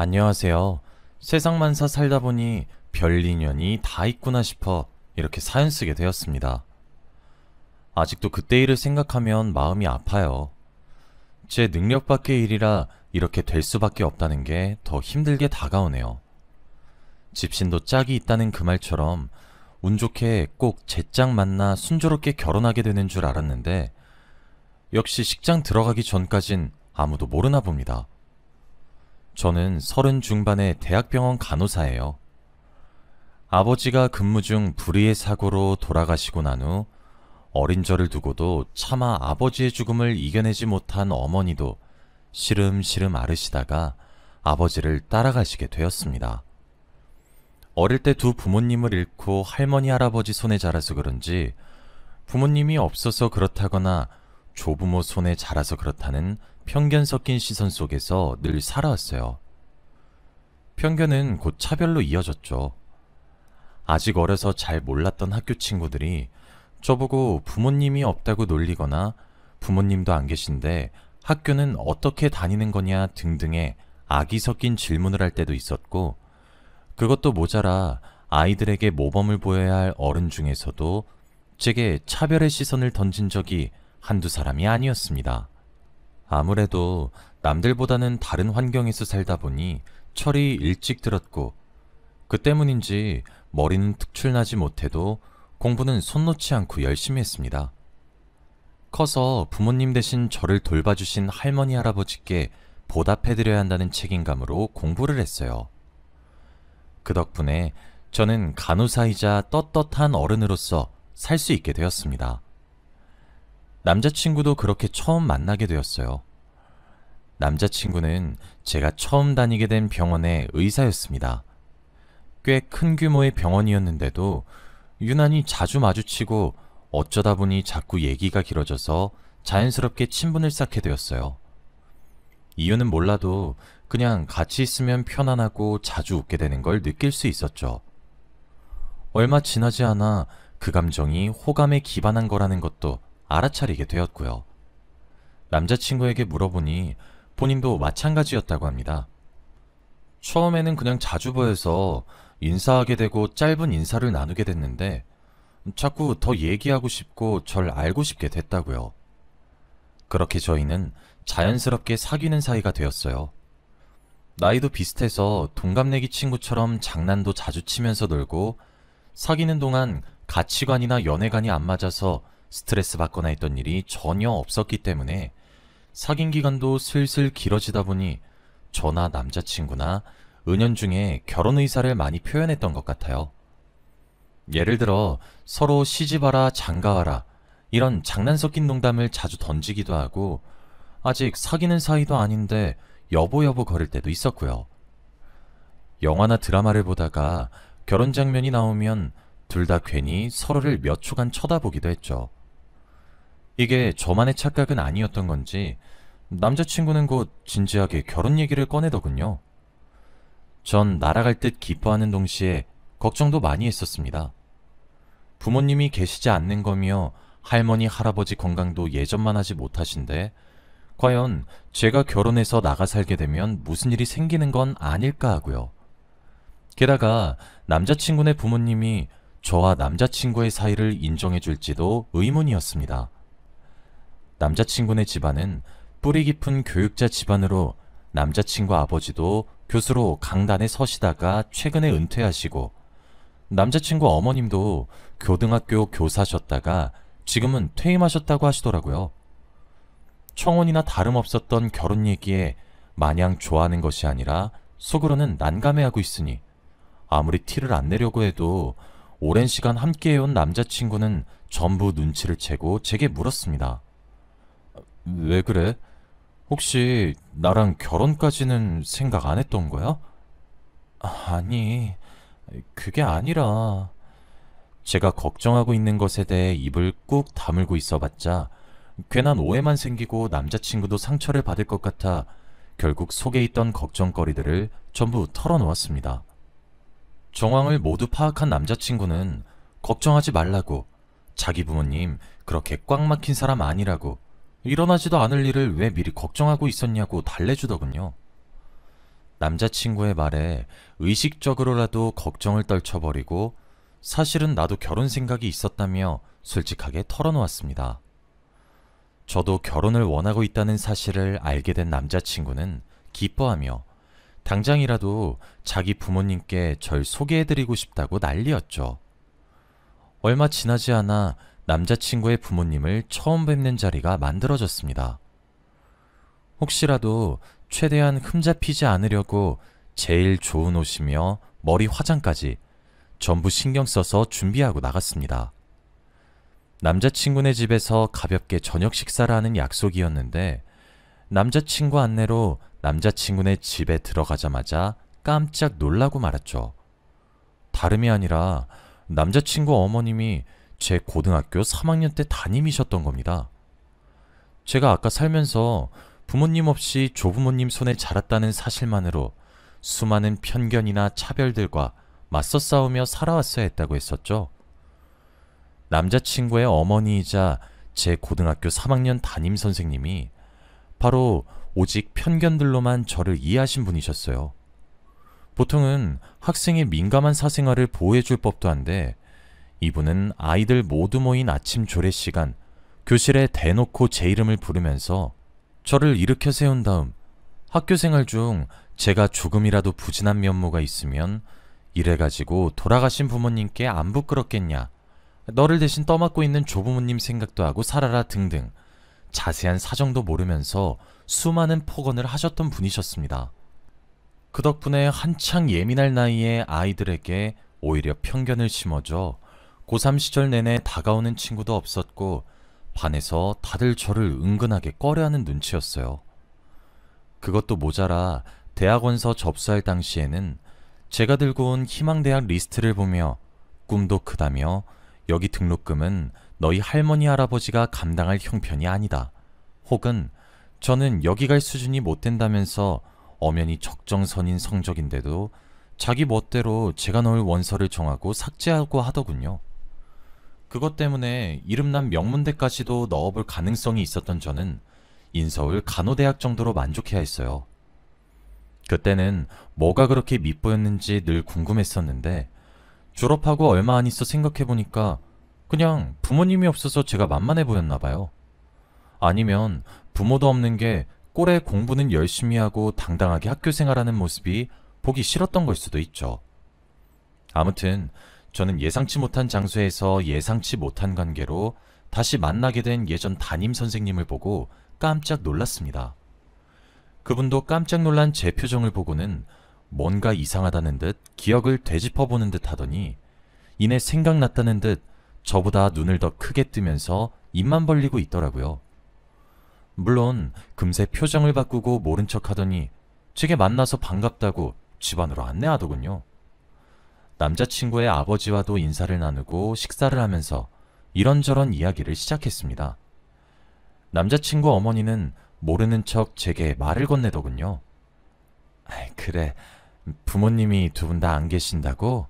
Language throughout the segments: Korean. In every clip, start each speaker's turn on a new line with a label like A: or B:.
A: 안녕하세요. 세상만사 살다 보니 별 인연이 다 있구나 싶어 이렇게 사연 쓰게 되었습니다. 아직도 그때 일을 생각하면 마음이 아파요. 제 능력 밖의 일이라 이렇게 될 수밖에 없다는 게 더 힘들게 다가오네요. 집신도 짝이 있다는 그 말처럼 운 좋게 꼭 제 짝 만나 순조롭게 결혼하게 되는 줄 알았는데 역시 식장 들어가기 전까진 아무도 모르나 봅니다. 저는 30 중반의 대학병원 간호사예요. 아버지가 근무 중 불의의 사고로 돌아가시고 난 후 어린 저를 두고도 차마 아버지의 죽음을 이겨내지 못한 어머니도 시름시름 앓으시다가 아버지를 따라가시게 되었습니다. 어릴 때 두 부모님을 잃고 할머니 할아버지 손에 자라서 그런지 부모님이 없어서 그렇다거나 조부모 손에 자라서 그렇다는 편견 섞인 시선 속에서 늘 살아왔어요. 편견은 곧 차별로 이어졌죠. 아직 어려서 잘 몰랐던 학교 친구들이 저보고 부모님이 없다고 놀리거나 부모님도 안 계신데 학교는 어떻게 다니는 거냐 등등의 악이 섞인 질문을 할 때도 있었고, 그것도 모자라 아이들에게 모범을 보여야 할 어른 중에서도 제게 차별의 시선을 던진 적이 한두 사람이 아니었습니다. 아무래도 남들보다는 다른 환경에서 살다 보니 철이 일찍 들었고, 그 때문인지 머리는 특출나지 못해도 공부는 손 놓지 않고 열심히 했습니다. 커서 부모님 대신 저를 돌봐주신 할머니 할아버지께 보답해드려야 한다는 책임감으로 공부를 했어요. 그 덕분에 저는 간호사이자 떳떳한 어른으로서 살 수 있게 되었습니다. 남자친구도 그렇게 처음 만나게 되었어요. 남자친구는 제가 처음 다니게 된 병원의 의사였습니다. 꽤 큰 규모의 병원이었는데도 유난히 자주 마주치고 어쩌다 보니 자꾸 얘기가 길어져서 자연스럽게 친분을 쌓게 되었어요. 이유는 몰라도 그냥 같이 있으면 편안하고 자주 웃게 되는 걸 느낄 수 있었죠. 얼마 지나지 않아 그 감정이 호감에 기반한 거라는 것도 알아차리게 되었고요. 남자친구에게 물어보니 본인도 마찬가지였다고 합니다. 처음에는 그냥 자주 보여서 인사하게 되고 짧은 인사를 나누게 됐는데 자꾸 더 얘기하고 싶고 절 알고 싶게 됐다고요. 그렇게 저희는 자연스럽게 사귀는 사이가 되었어요. 나이도 비슷해서 동갑내기 친구처럼 장난도 자주 치면서 놀고, 사귀는 동안 가치관이나 연애관이 안 맞아서 스트레스 받거나 했던 일이 전혀 없었기 때문에 사귄 기간도 슬슬 길어지다 보니 저나 남자친구나 은연중에 결혼 의사를 많이 표현했던 것 같아요. 예를 들어 서로 시집와라 장가와라 이런 장난 섞인 농담을 자주 던지기도 하고, 아직 사귀는 사이도 아닌데 여보 여보 거릴 때도 있었고요. 영화나 드라마를 보다가 결혼 장면이 나오면 둘 다 괜히 서로를 몇 초간 쳐다보기도 했죠. 이게 저만의 착각은 아니었던 건지 남자친구는 곧 진지하게 결혼 얘기를 꺼내더군요. 전 날아갈 듯 기뻐하는 동시에 걱정도 많이 했었습니다. 부모님이 계시지 않는 거며 할머니 할아버지 건강도 예전만 하지 못하신데 과연 제가 결혼해서 나가 살게 되면 무슨 일이 생기는 건 아닐까 하고요. 게다가 남자친구네 부모님이 저와 남자친구의 사이를 인정해 줄지도 의문이었습니다. 남자친구네 집안은 뿌리 깊은 교육자 집안으로 남자친구 아버지도 교수로 강단에 서시다가 최근에 은퇴하시고, 남자친구 어머님도 교등학교 교사셨다가 지금은 퇴임하셨다고 하시더라고요. 청혼이나 다름없었던 결혼 얘기에 마냥 좋아하는 것이 아니라 속으로는 난감해하고 있으니 아무리 티를 안 내려고 해도 오랜 시간 함께해온 남자친구는 전부 눈치를 채고 제게 물었습니다. 왜 그래? 혹시 나랑 결혼까지는 생각 안 했던 거야? 아니, 그게 아니라... 제가 걱정하고 있는 것에 대해 입을 꾹 다물고 있어봤자 괜한 오해만 생기고 남자친구도 상처를 받을 것 같아 결국 속에 있던 걱정거리들을 전부 털어놓았습니다. 정황을 모두 파악한 남자친구는 걱정하지 말라고, 자기 부모님 그렇게 꽉 막힌 사람 아니라고, 일어나지도 않을 일을 왜 미리 걱정하고 있었냐고 달래주더군요. 남자친구의 말에 의식적으로라도 걱정을 떨쳐버리고 사실은 나도 결혼 생각이 있었다며 솔직하게 털어놓았습니다. 저도 결혼을 원하고 있다는 사실을 알게 된 남자친구는 기뻐하며 당장이라도 자기 부모님께 절 소개해드리고 싶다고 난리였죠. 얼마 지나지 않아 남자친구의 부모님을 처음 뵙는 자리가 만들어졌습니다. 혹시라도 최대한 흠잡히지 않으려고 제일 좋은 옷이며 머리 화장까지 전부 신경 써서 준비하고 나갔습니다. 남자친구네 집에서 가볍게 저녁 식사를 하는 약속이었는데 남자친구 안내로 남자친구네 집에 들어가자마자 깜짝 놀라고 말았죠. 다름이 아니라 남자친구 어머님이 제 고등학교 3학년 때 담임이셨던 겁니다. 제가 아까 살면서 부모님 없이 조부모님 손에 자랐다는 사실만으로 수많은 편견이나 차별들과 맞서 싸우며 살아왔어야 했다고 했었죠. 남자친구의 어머니이자 제 고등학교 3학년 담임 선생님이 바로 오직 편견들로만 저를 이해하신 분이셨어요. 보통은 학생의 민감한 사생활을 보호해줄 법도 한데 이분은 아이들 모두 모인 아침 조례 시간 교실에 대놓고 제 이름을 부르면서 저를 일으켜 세운 다음 학교 생활 중 제가 조금이라도 부진한 면모가 있으면 이래가지고 돌아가신 부모님께 안 부끄럽겠냐, 너를 대신 떠맡고 있는 조부모님 생각도 하고 살아라 등등 자세한 사정도 모르면서 수많은 폭언을 하셨던 분이셨습니다. 그 덕분에 한창 예민할 나이에 아이들에게 오히려 편견을 심어줘 고3 시절 내내 다가오는 친구도 없었고 반에서 다들 저를 은근하게 꺼려하는 눈치였어요. 그것도 모자라 대학원서 접수할 당시에는 제가 들고 온 희망대학 리스트를 보며 꿈도 크다며 여기 등록금은 너희 할머니 할아버지가 감당할 형편이 아니다. 혹은 저는 여기 갈 수준이 못 된다면서 엄연히 적정선인 성적인데도 자기 멋대로 제가 넣을 원서를 정하고 삭제하고 하더군요. 그것 때문에 이름난 명문대까지도 넣어볼 가능성이 있었던 저는 인서울 간호대학 정도로 만족해야 했어요. 그때는 뭐가 그렇게 밉보였는지 늘 궁금했었는데 졸업하고 얼마 안 있어 생각해보니까 그냥 부모님이 없어서 제가 만만해 보였나 봐요. 아니면 부모도 없는 게 꼴에 공부는 열심히 하고 당당하게 학교 생활하는 모습이 보기 싫었던 걸 수도 있죠. 아무튼 저는 예상치 못한 장소에서 예상치 못한 관계로 다시 만나게 된 예전 담임 선생님을 보고 깜짝 놀랐습니다. 그분도 깜짝 놀란 제 표정을 보고는 뭔가 이상하다는 듯 기억을 되짚어보는 듯 하더니 이내 생각났다는 듯 저보다 눈을 더 크게 뜨면서 입만 벌리고 있더라고요. 물론 금세 표정을 바꾸고 모른 척 하더니 제게 만나서 반갑다고 집 안으로 안내하더군요. 남자친구의 아버지와도 인사를 나누고 식사를 하면서 이런저런 이야기를 시작했습니다. 남자친구 어머니는 모르는 척 제게 말을 건네더군요. 그래, 부모님이 두 분 다 안 계신다고?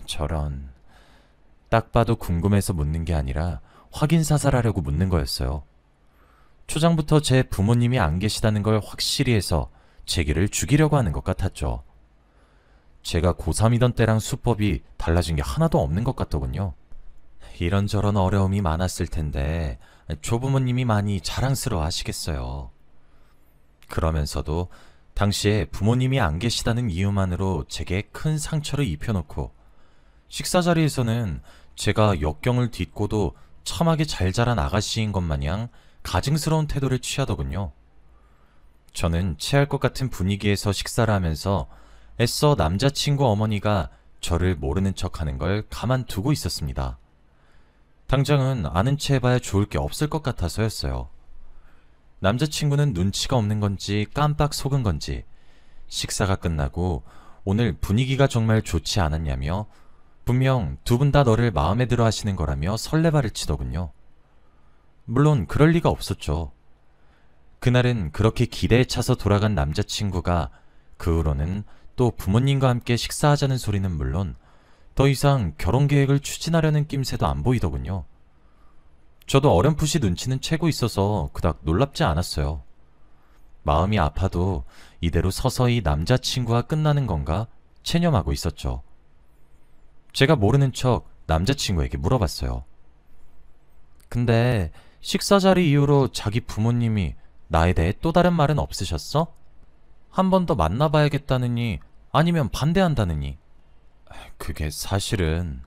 A: 저런. 딱 봐도 궁금해서 묻는 게 아니라 확인 사살하려고 묻는 거였어요. 초장부터 제 부모님이 안 계시다는 걸 확실히 해서 제기를 죽이려고 하는 것 같았죠. 제가 고3이던 때랑 수법이 달라진 게 하나도 없는 것 같더군요. 이런저런 어려움이 많았을 텐데 조부모님이 많이 자랑스러워 하시겠어요. 그러면서도 당시에 부모님이 안 계시다는 이유만으로 제게 큰 상처를 입혀놓고 식사 자리에서는 제가 역경을 딛고도 참하게 잘 자란 아가씨인 것 마냥 가증스러운 태도를 취하더군요. 저는 체할 것 같은 분위기에서 식사를 하면서 애써 남자친구 어머니가 저를 모르는 척하는 걸 가만두고 있었습니다. 당장은 아는 체 해봐야 좋을 게 없을 것 같아서였어요. 남자친구는 눈치가 없는 건지 깜빡 속은 건지 식사가 끝나고 오늘 분위기가 정말 좋지 않았냐며 분명 두 분 다 너를 마음에 들어 하시는 거라며 설레발을 치더군요. 물론 그럴 리가 없었죠. 그날은 그렇게 기대에 차서 돌아간 남자친구가 그 후로는 또 부모님과 함께 식사하자는 소리는 물론 더 이상 결혼 계획을 추진하려는 낌새도 안 보이더군요. 저도 어렴풋이 눈치는 채고 있어서 그닥 놀랍지 않았어요. 마음이 아파도 이대로 서서히 남자친구와 끝나는 건가 체념하고 있었죠. 제가 모르는 척 남자친구에게 물어봤어요. 근데 식사 자리 이후로 자기 부모님이 나에 대해 또 다른 말은 없으셨어? 한 번 더 만나봐야겠다느니 아니면 반대한다느니. 그게 사실은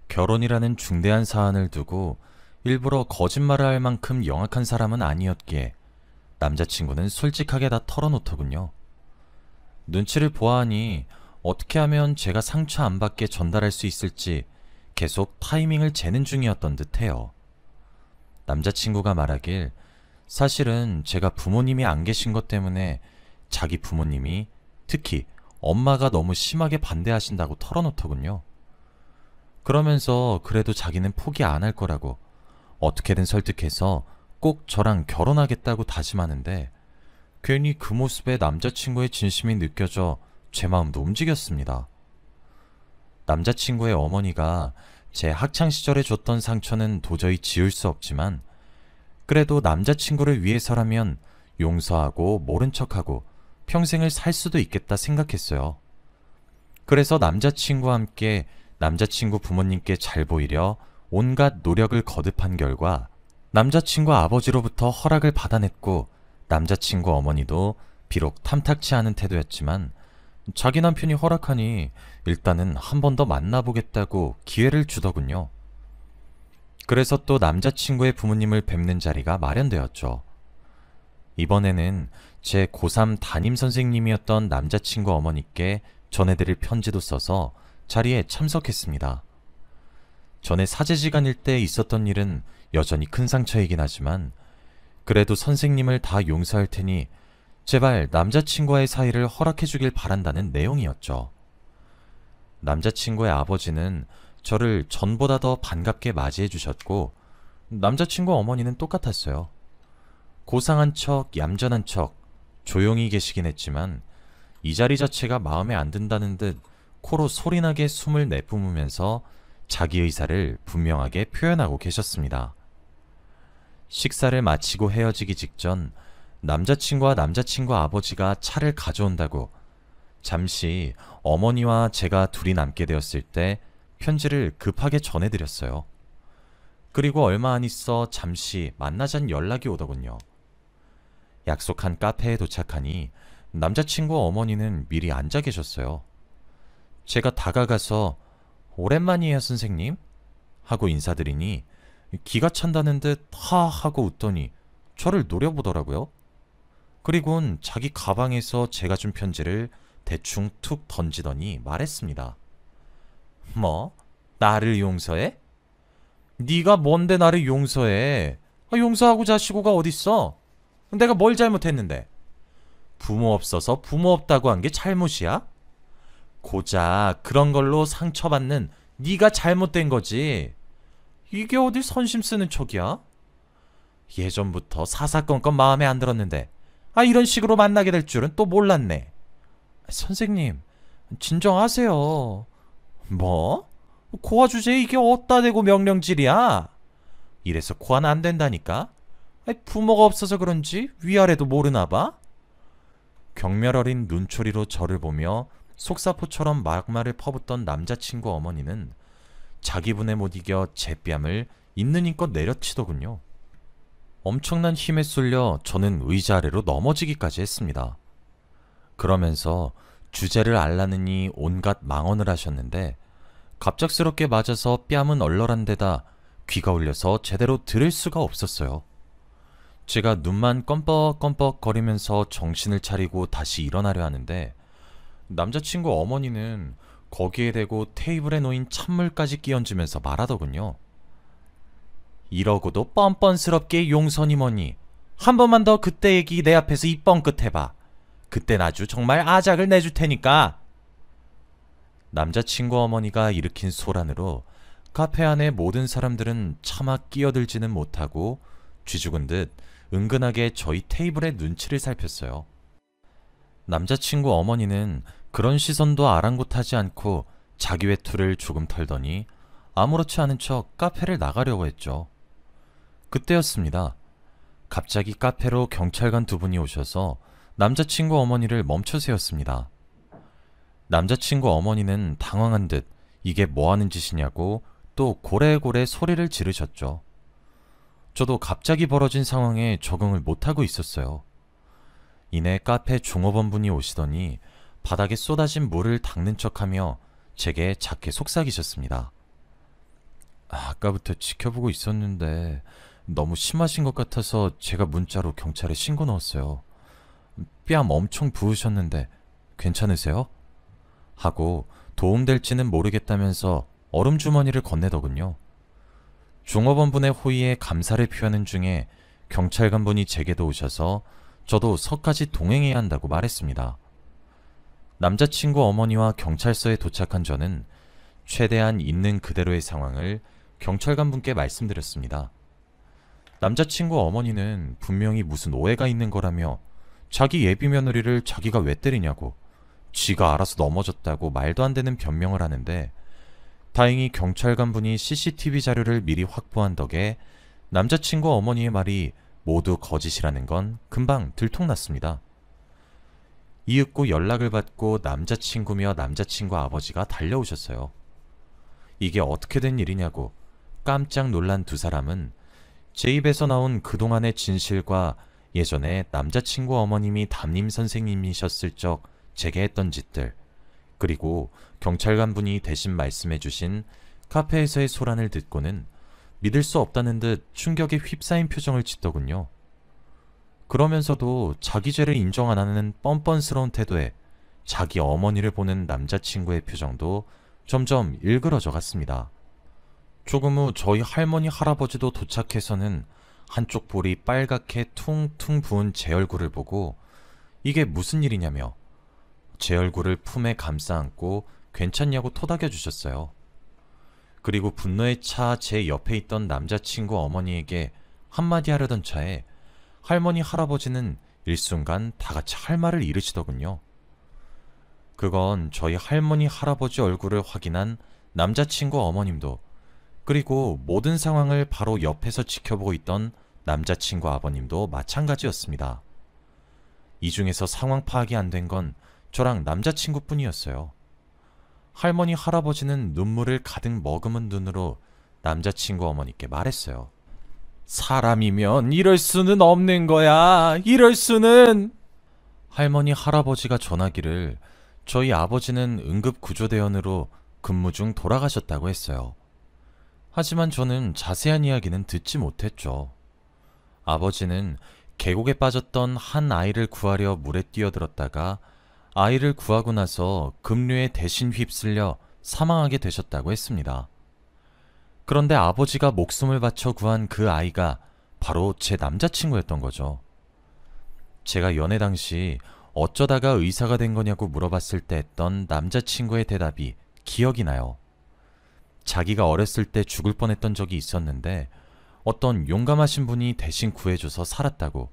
A: 결혼이라는 중대한 사안을 두고 일부러 거짓말을 할 만큼 영악한 사람은 아니었기에 남자친구는 솔직하게 다 털어놓더군요. 눈치를 보아하니 어떻게 하면 제가 상처 안 받게 전달할 수 있을지 계속 타이밍을 재는 중이었던 듯해요. 남자친구가 말하길 사실은 제가 부모님이 안 계신 것 때문에 자기 부모님이 특히 엄마가 너무 심하게 반대하신다고 털어놓더군요. 그러면서 그래도 자기는 포기 안 할 거라고 어떻게든 설득해서 꼭 저랑 결혼하겠다고 다짐하는데 괜히 그 모습에 남자친구의 진심이 느껴져 제 마음도 움직였습니다. 남자친구의 어머니가 제 학창시절에 줬던 상처는 도저히 지울 수 없지만 그래도 남자친구를 위해서라면 용서하고 모른 척하고 평생을 살 수도 있겠다 생각했어요. 그래서 남자친구와 함께 남자친구 부모님께 잘 보이려 온갖 노력을 거듭한 결과 남자친구 아버지로부터 허락을 받아냈고 남자친구 어머니도 비록 탐탁치 않은 태도였지만 자기 남편이 허락하니 일단은 한 번 더 만나보겠다고 기회를 주더군요. 그래서 또 남자친구의 부모님을 뵙는 자리가 마련되었죠. 이번에는 제 고3 담임 선생님이었던 남자친구 어머니께 전해드릴 편지도 써서 자리에 참석했습니다. 전에 사제지간일 때 있었던 일은 여전히 큰 상처이긴 하지만 그래도 선생님을 다 용서할 테니 제발 남자친구와의 사이를 허락해주길 바란다는 내용이었죠. 남자친구의 아버지는 저를 전보다 더 반갑게 맞이해 주셨고 남자친구 어머니는 똑같았어요. 고상한 척, 얌전한 척, 조용히 계시긴 했지만 이 자리 자체가 마음에 안 든다는 듯 코로 소리나게 숨을 내뿜으면서 자기 의사를 분명하게 표현하고 계셨습니다. 식사를 마치고 헤어지기 직전 남자친구와 남자친구 아버지가 차를 가져온다고 잠시 어머니와 제가 둘이 남게 되었을 때 편지를 급하게 전해드렸어요. 그리고 얼마 안 있어 잠시 만나자는 연락이 오더군요. 약속한 카페에 도착하니 남자친구 어머니는 미리 앉아 계셨어요. 제가 다가가서 오랜만이에요 선생님 하고 인사드리니 기가 찬다는 듯 하 하고 웃더니 저를 노려보더라고요. 그리곤 자기 가방에서 제가 준 편지를 대충 툭 던지더니 말했습니다. 뭐? 나를 용서해? 네가 뭔데 나를 용서해? 용서하고 자시고가 어딨어? 내가 뭘 잘못했는데? 부모 없어서 부모 없다고 한 게 잘못이야? 고작 그런 걸로 상처받는 네가 잘못된 거지. 이게 어딜 선심 쓰는 척이야? 예전부터 사사건건 마음에 안 들었는데 이런 식으로 만나게 될 줄은 또 몰랐네. 선생님, 진정하세요. 뭐? 고아 주제에 이게 어디다 대고 명령질이야? 이래서 고아는 안 된다니까? 부모가 없어서 그런지 위아래도 모르나 봐? 경멸 어린 눈초리로 저를 보며 속사포처럼 막말을 퍼붓던 남자친구 어머니는 자기 분에 못 이겨 제 뺨을 있는 힘껏 내려치더군요. 엄청난 힘에 쏠려 저는 의자 아래로 넘어지기까지 했습니다. 그러면서 주제를 알라느니 온갖 망언을 하셨는데 갑작스럽게 맞아서 뺨은 얼얼한 데다 귀가 울려서 제대로 들을 수가 없었어요. 제가 눈만 껌뻑껌뻑 거리면서 정신을 차리고 다시 일어나려 하는데 남자친구 어머니는 거기에 대고 테이블에 놓인 찬물까지 끼얹으면서 말하더군요. 이러고도 뻔뻔스럽게 용서니 뭐니 한 번만 더 그때 얘기 내 앞에서 입 뻥끗 해봐. 그땐 아주 정말 아작을 내줄 테니까. 남자친구 어머니가 일으킨 소란으로 카페 안의 모든 사람들은 차마 끼어들지는 못하고 쥐죽은 듯 은근하게 저희 테이블의 눈치를 살폈어요. 남자친구 어머니는 그런 시선도 아랑곳하지 않고 자기 외투를 조금 털더니 아무렇지 않은 척 카페를 나가려고 했죠. 그때였습니다. 갑자기 카페로 경찰관 두 분이 오셔서 남자친구 어머니를 멈춰 세웠습니다. 남자친구 어머니는 당황한 듯 이게 뭐 하는 짓이냐고 또 고래고래 소리를 지르셨죠. 저도 갑자기 벌어진 상황에 적응을 못하고 있었어요. 이내 카페 종업원분이 오시더니 바닥에 쏟아진 물을 닦는 척하며 제게 작게 속삭이셨습니다. 아까부터 지켜보고 있었는데 너무 심하신 것 같아서 제가 문자로 경찰에 신고 넣었어요. 뺨 엄청 부으셨는데 괜찮으세요? 하고 도움될지는 모르겠다면서 얼음 주머니를 건네더군요. 종업원분의 호의에 감사를 표하는 중에 경찰관분이 제게도 오셔서 저도 서까지 동행해야 한다고 말했습니다. 남자친구 어머니와 경찰서에 도착한 저는 최대한 있는 그대로의 상황을 경찰관분께 말씀드렸습니다. 남자친구 어머니는 분명히 무슨 오해가 있는 거라며 자기 예비 며느리를 자기가 왜 때리냐고 쥐가 알아서 넘어졌다고 말도 안 되는 변명을 하는데 다행히 경찰관분이 CCTV 자료를 미리 확보한 덕에 남자친구 어머니의 말이 모두 거짓이라는 건 금방 들통났습니다. 이윽고 연락을 받고 남자친구며 남자친구 아버지가 달려오셨어요. 이게 어떻게 된 일이냐고 깜짝 놀란 두 사람은 제 입에서 나온 그동안의 진실과 예전에 남자친구 어머님이 담임 선생님이셨을 적 제게 했던 짓들, 그리고 경찰관분이 대신 말씀해주신 카페에서의 소란을 듣고는 믿을 수 없다는 듯 충격에 휩싸인 표정을 짓더군요. 그러면서도 자기 죄를 인정 안 하는 뻔뻔스러운 태도에 자기 어머니를 보는 남자친구의 표정도 점점 일그러져 갔습니다. 조금 후 저희 할머니 할아버지도 도착해서는 한쪽 볼이 빨갛게 퉁퉁 부은 제 얼굴을 보고 이게 무슨 일이냐며 제 얼굴을 품에 감싸 안고 괜찮냐고 토닥여 주셨어요. 그리고 분노에 차 제 옆에 있던 남자친구 어머니에게 한마디 하려던 차에 할머니 할아버지는 일순간 다같이 할 말을 잃으시더군요. 그건 저희 할머니 할아버지 얼굴을 확인한 남자친구 어머님도, 그리고 모든 상황을 바로 옆에서 지켜보고 있던 남자친구 아버님도 마찬가지였습니다. 이 중에서 상황 파악이 안 된 건 저랑 남자친구뿐이었어요. 할머니 할아버지는 눈물을 가득 머금은 눈으로 남자친구 어머니께 말했어요. 사람이면 이럴 수는 없는 거야. 이럴 수는. 할머니 할아버지가 전하기를 저희 아버지는 응급구조대원으로 근무 중 돌아가셨다고 했어요. 하지만 저는 자세한 이야기는 듣지 못했죠. 아버지는 계곡에 빠졌던 한 아이를 구하려 물에 뛰어들었다가 아이를 구하고 나서 급류에 대신 휩쓸려 사망하게 되셨다고 했습니다. 그런데 아버지가 목숨을 바쳐 구한 그 아이가 바로 제 남자친구였던 거죠. 제가 연애 당시 어쩌다가 의사가 된 거냐고 물어봤을 때 했던 남자친구의 대답이 기억이 나요. 자기가 어렸을 때 죽을 뻔했던 적이 있었는데 어떤 용감하신 분이 대신 구해줘서 살았다고.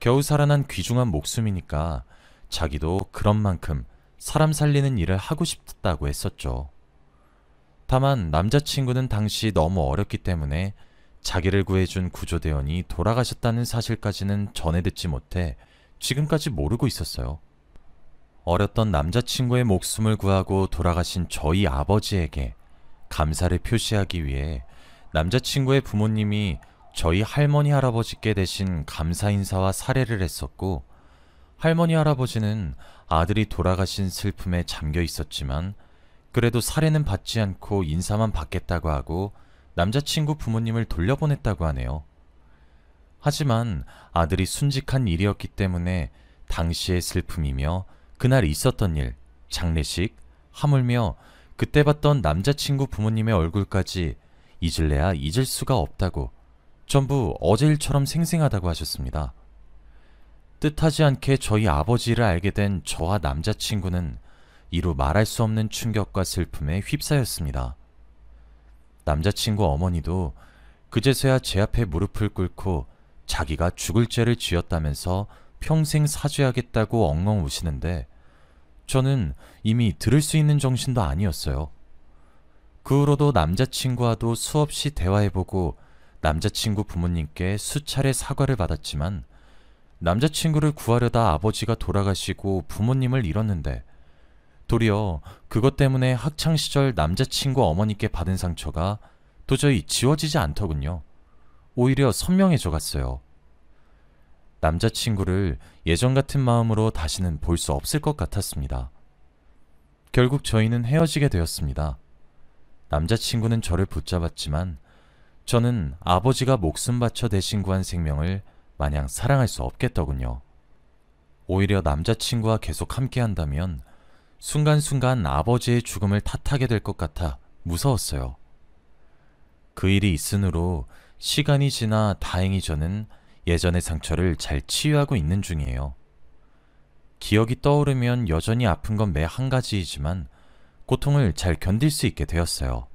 A: 겨우 살아난 귀중한 목숨이니까 자기도 그런 만큼 사람 살리는 일을 하고 싶다고 했었죠. 다만 남자친구는 당시 너무 어렸기 때문에 자기를 구해준 구조대원이 돌아가셨다는 사실까지는 전해 듣지 못해 지금까지 모르고 있었어요. 어렸던 남자친구의 목숨을 구하고 돌아가신 저희 아버지에게 감사를 표시하기 위해 남자친구의 부모님이 저희 할머니 할아버지께 대신 감사 인사와 사례를 했었고, 할머니 할아버지는 아들이 돌아가신 슬픔에 잠겨 있었지만 그래도 사례는 받지 않고 인사만 받겠다고 하고 남자친구 부모님을 돌려보냈다고 하네요. 하지만 아들이 순직한 일이었기 때문에 당시의 슬픔이며 그날 있었던 일, 장례식, 하물며 그때 봤던 남자친구 부모님의 얼굴까지 잊을래야 잊을 수가 없다고 전부 어제 일처럼 생생하다고 하셨습니다. 뜻하지 않게 저희 아버지를 알게 된 저와 남자친구는 이루 말할 수 없는 충격과 슬픔에 휩싸였습니다. 남자친구 어머니도 그제서야 제 앞에 무릎을 꿇고 자기가 죽을 죄를 지었다면서 평생 사죄하겠다고 엉엉 우시는데 저는 이미 들을 수 있는 정신도 아니었어요. 그 후로도 남자친구와도 수없이 대화해보고 남자친구 부모님께 수차례 사과를 받았지만 남자친구를 구하려다 아버지가 돌아가시고 부모님을 잃었는데 도리어 그것 때문에 학창시절 남자친구 어머니께 받은 상처가 도저히 지워지지 않더군요. 오히려 선명해져 갔어요. 남자친구를 예전 같은 마음으로 다시는 볼 수 없을 것 같았습니다. 결국 저희는 헤어지게 되었습니다. 남자친구는 저를 붙잡았지만 저는 아버지가 목숨 바쳐 대신 구한 생명을 마냥 사랑할 수 없겠더군요. 오히려 남자친구와 계속 함께 한다면 순간순간 아버지의 죽음을 탓하게 될 것 같아 무서웠어요. 그 일이 있으므로 시간이 지나 다행히 저는 예전의 상처를 잘 치유하고 있는 중이에요. 기억이 떠오르면 여전히 아픈 건 매 한 가지이지만 고통을 잘 견딜 수 있게 되었어요.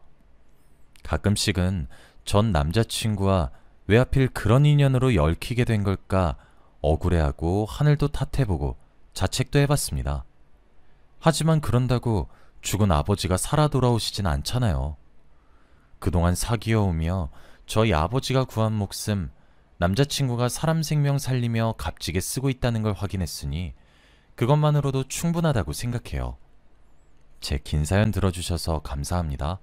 A: 가끔씩은 전 남자친구와 왜 하필 그런 인연으로 얽히게 된 걸까 억울해하고 하늘도 탓해보고 자책도 해봤습니다. 하지만 그런다고 죽은 아버지가 살아 돌아오시진 않잖아요. 그동안 사귀어오며 저희 아버지가 구한 목숨, 남자친구가 사람 생명 살리며 값지게 쓰고 있다는 걸 확인했으니 그것만으로도 충분하다고 생각해요. 제 긴 사연 들어주셔서 감사합니다.